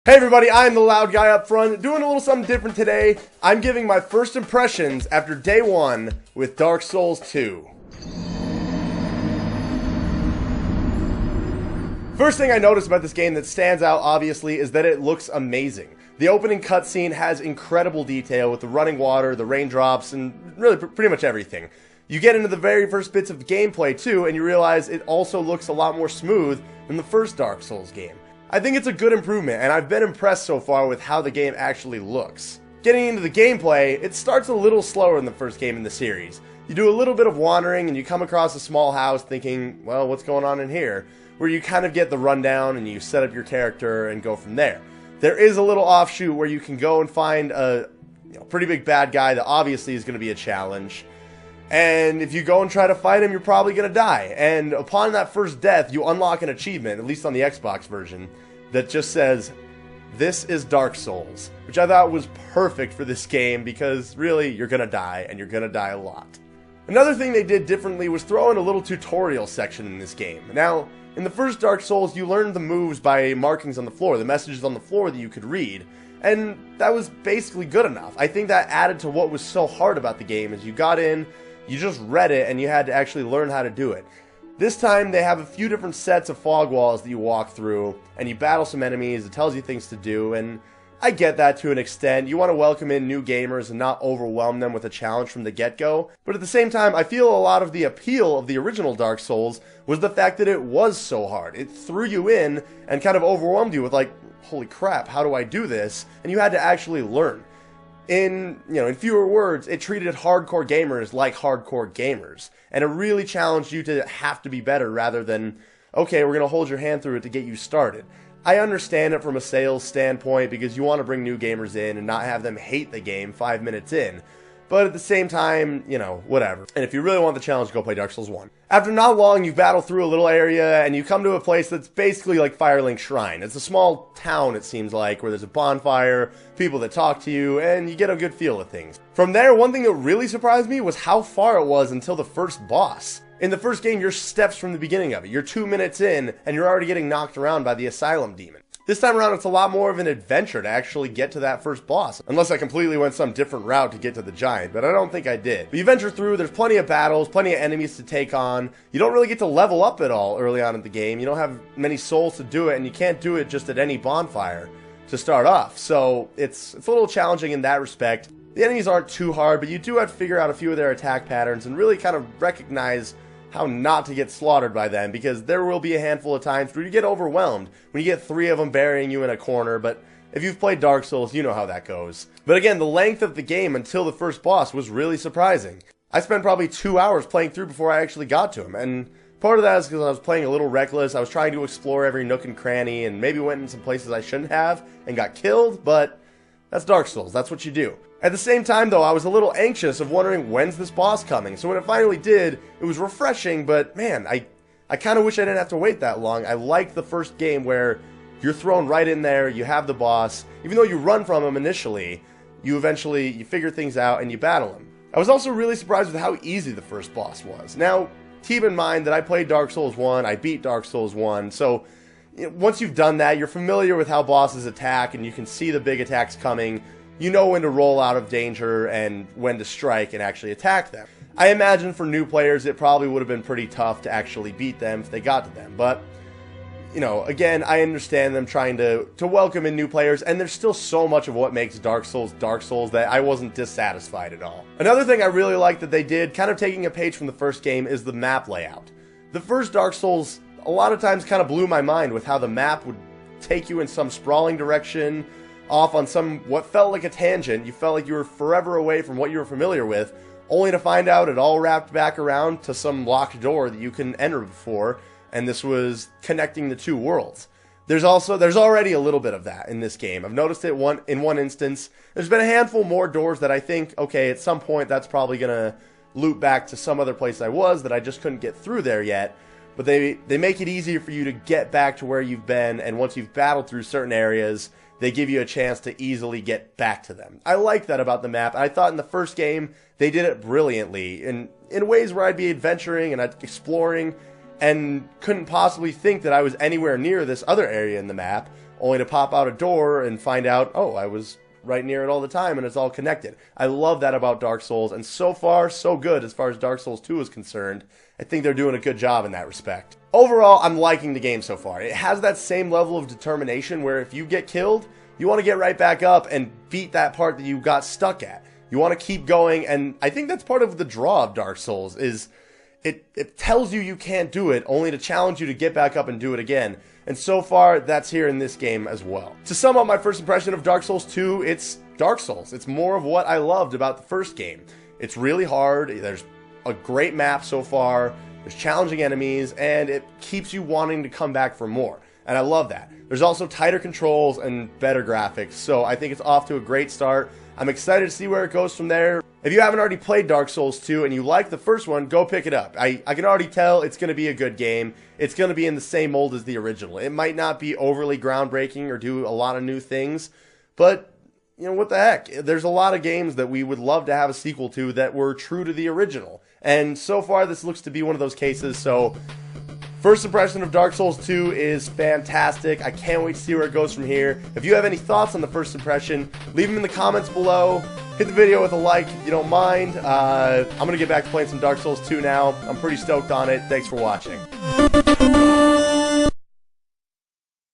Hey everybody, I'm the loud guy up front, doing a little something different today. I'm giving my first impressions after day one with Dark Souls 2. First thing I noticed about this game that stands out, obviously, is that it looks amazing. The opening cutscene has incredible detail with the running water, the raindrops, and really pretty much everything. You get into the very first bits of the gameplay too, and you realize it also looks a lot more smooth than the first Dark Souls game. I think it's a good improvement, and I've been impressed so far with how the game actually looks. Getting into the gameplay, it starts a little slower than the first game in the series. You do a little bit of wandering, and you come across a small house thinking, well, what's going on in here? Where you kind of get the rundown, and you set up your character, and go from there. There is a little offshoot where you can go and find a pretty big bad guy that obviously is going to be a challenge. And if you go and try to fight him, you're probably going to die. And upon that first death, you unlock an achievement, at least on the Xbox version, that just says, "This is Dark Souls," which I thought was perfect for this game because really, you're going to die, and you're going to die a lot. Another thing they did differently was throw in a little tutorial section in this game. Now, in the first Dark Souls, you learned the moves by markings on the floor, the messages on the floor that you could read. And that was basically good enough. I think that added to what was so hard about the game is you got in, you just read it, and you had to actually learn how to do it. This time, they have a few different sets of fog walls that you walk through, and you battle some enemies, it tells you things to do, and I get that to an extent. You want to welcome in new gamers and not overwhelm them with a challenge from the get-go, but at the same time, I feel a lot of the appeal of the original Dark Souls was the fact that it was so hard. It threw you in and kind of overwhelmed you with like, holy crap, how do I do this? And you had to actually learn. In fewer words, it treated hardcore gamers like hardcore gamers. And it really challenged you to have to be better rather than, okay, we're going to hold your hand through it to get you started. I understand it from a sales standpoint because you want to bring new gamers in and not have them hate the game 5 minutes in. But at the same time, whatever. And if you really want the challenge, go play Dark Souls 1. After not long, you battle through a little area, and you come to a place that's basically like Firelink Shrine. It's a small town, it seems like, where there's a bonfire, people that talk to you, and you get a good feel of things. From there, one thing that really surprised me was how far it was until the first boss. In the first game, you're steps from the beginning of it. You're 2 minutes in, and you're already getting knocked around by the Asylum Demon. This time around, it's a lot more of an adventure to actually get to that first boss. Unless I completely went some different route to get to the giant, but I don't think I did. But you venture through, there's plenty of battles, plenty of enemies to take on. You don't really get to level up at all early on in the game. You don't have many souls to do it, and you can't do it just at any bonfire to start off. So it's a little challenging in that respect. The enemies aren't too hard, but you do have to figure out a few of their attack patterns and really kind of recognize how not to get slaughtered by them, because there will be a handful of times where you get overwhelmed when you get 3 of them burying you in a corner, but if you've played Dark Souls, you know how that goes. But again, the length of the game until the first boss was really surprising. I spent probably 2 hours playing through before I actually got to him, and part of that is because I was playing a little reckless. I was trying to explore every nook and cranny, and maybe went in some places I shouldn't have, and got killed, but that's Dark Souls, that's what you do. At the same time, though, I was a little anxious of wondering when's this boss coming. So when it finally did, it was refreshing, but man, I kind of wish I didn't have to wait that long. I liked the first game where you're thrown right in there, you have the boss. Even though you run from him initially, you figure things out and you battle him. I was also really surprised with how easy the first boss was. Now, keep in mind that I played Dark Souls 1, I beat Dark Souls 1, so once you've done that, you're familiar with how bosses attack and you can see the big attacks coming. You know when to roll out of danger and when to strike and actually attack them. I imagine for new players it probably would have been pretty tough to actually beat them if they got to them. But, again, I understand them trying to welcome in new players, and there's still so much of what makes Dark Souls that I wasn't dissatisfied at all. Another thing I really like that they did, kind of taking a page from the first game, is the map layout. The first Dark Souls a lot of times kind of blew my mind with how the map would take you in some sprawling direction, off on what felt like a tangent. You felt like you were forever away from what you were familiar with, only to find out it all wrapped back around to some locked door that you couldn't enter before, and this was connecting the two worlds. There's already a little bit of that in this game. I've noticed it in one instance. There's been a handful more doors that I think, okay, at some point that's probably gonna loop back to some other place I was that I just couldn't get through there yet. But they make it easier for you to get back to where you've been, and once you've battled through certain areas, they give you a chance to easily get back to them. I like that about the map. I thought in the first game, they did it brilliantly, in ways where I'd be adventuring and exploring, and couldn't possibly think that I was anywhere near this other area in the map, only to pop out a door and find out, oh, I was right near it all the time and it's all connected. I love that about Dark Souls, and so far, so good as far as Dark Souls 2 is concerned. I think they're doing a good job in that respect. Overall, I'm liking the game so far. It has that same level of determination where if you get killed, you want to get right back up and beat that part that you got stuck at. You want to keep going, and I think that's part of the draw of Dark Souls, is it tells you can't do it, only to challenge you to get back up and do it again. And so far, that's here in this game as well. To sum up my first impression of Dark Souls 2, it's Dark Souls. It's more of what I loved about the first game. It's really hard, there's a great map so far, there's challenging enemies, and it keeps you wanting to come back for more. And I love that. There's also tighter controls and better graphics, so I think it's off to a great start. I'm excited to see where it goes from there. If you haven't already played Dark Souls 2 and you like the first one, go pick it up. I can already tell it's going to be a good game. It's going to be in the same mold as the original. It might not be overly groundbreaking or do a lot of new things, but, you know, what the heck? There's a lot of games that we would love to have a sequel to that were true to the original. And so far, this looks to be one of those cases, so first impression of Dark Souls 2 is fantastic. I can't wait to see where it goes from here. If you have any thoughts on the first impression, leave them in the comments below. Hit the video with a like if you don't mind. I'm going to get back to playing some Dark Souls 2 now. I'm pretty stoked on it. Thanks for watching.